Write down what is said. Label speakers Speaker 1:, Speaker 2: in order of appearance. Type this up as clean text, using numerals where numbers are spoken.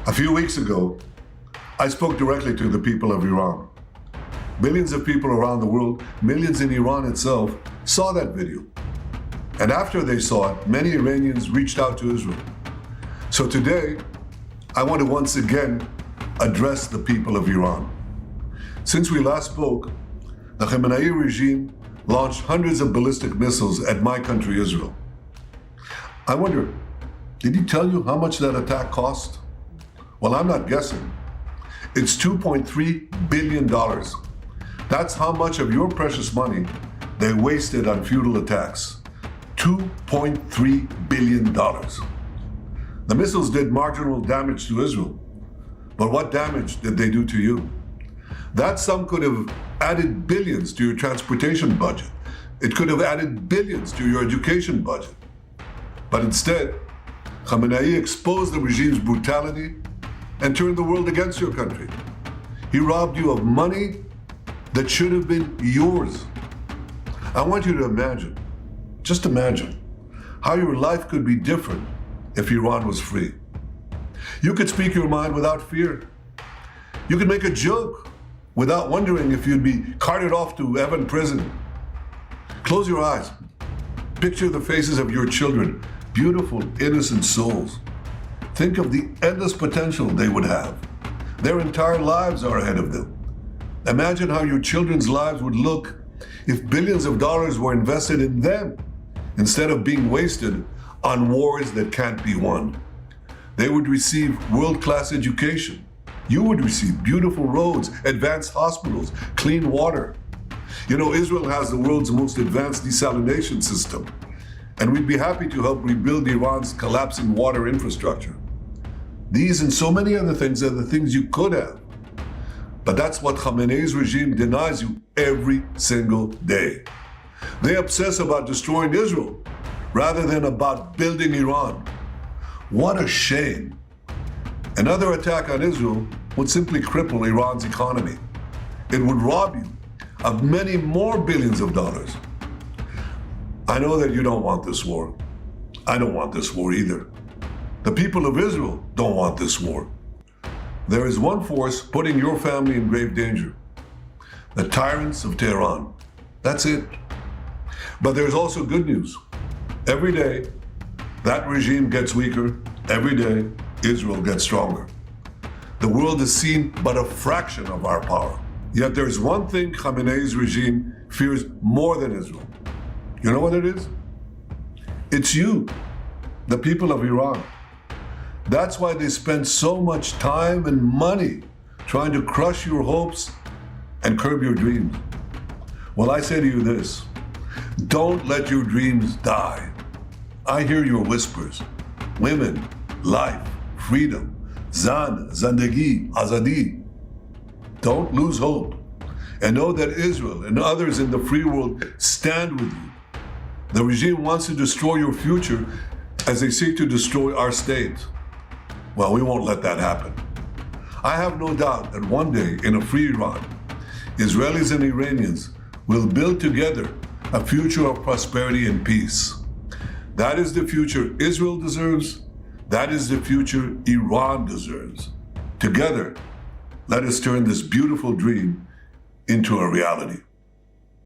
Speaker 1: A few weeks ago, I spoke directly to the people of Iran. Millions of people around the world, millions in Iran itself, saw that video. And after they saw it, many Iranians reached out to Israel. So today, I want to once again address the people of Iran. Since we last spoke, the Khamenei regime launched hundreds of ballistic missiles at my country, Israel. I wonder, did he tell you how much that attack cost? Well, I'm not guessing. It's $2.3 billion. That's how much of your precious money they wasted on futile attacks. $2.3 billion. The missiles did marginal damage to Israel. But what damage did they do to you? That sum could have added billions to your transportation budget. It could have added billions to your education budget. But instead, Khamenei exposed the regime's brutality and turned the world against your country. He robbed you of money that should have been yours. I want you to imagine, just imagine, how your life could be different if Iran was free. You could speak your mind without fear. You could make a joke without wondering if you'd be carted off to Evin prison. Close your eyes. Picture the faces of your children, beautiful, innocent souls. Think of the endless potential they would have. Their entire lives are ahead of them. Imagine how your children's lives would look if billions of dollars were invested in them instead of being wasted on wars that can't be won. They would receive world-class education. You would receive beautiful roads, advanced hospitals, clean water. You know, Israel has the world's most advanced desalination system, and we'd be happy to help rebuild Iran's collapsing water infrastructure. These and so many other things are the things you could have. But that's what Khamenei's regime denies you every single day. They obsess about destroying Israel rather than about building Iran. What a shame. Another attack on Israel would simply cripple Iran's economy. It would rob you of many more billions of dollars. I know that you don't want this war. I don't want this war either. The people of Israel don't want this war. There is one force putting your family in grave danger: the tyrants of Tehran. That's it. But there's also good news. Every day, that regime gets weaker. Every day, Israel gets stronger. The world has seen but a fraction of our power. Yet there's one thing Khamenei's regime fears more than Israel. You know what it is? It's you, the people of Iran. That's why they spend so much time and money trying to crush your hopes and curb your dreams. Well, I say to you this: don't let your dreams die. I hear your whispers. Women, life, freedom, zan, zandagi, azadi. Don't lose hope. And know that Israel and others in the free world stand with you. The regime wants to destroy your future as they seek to destroy our state. Well, we won't let that happen. I have no doubt that one day in a free Iran, Israelis and Iranians will build together a future of prosperity and peace. That is the future Israel deserves. That is the future Iran deserves. Together, let us turn this beautiful dream into a reality.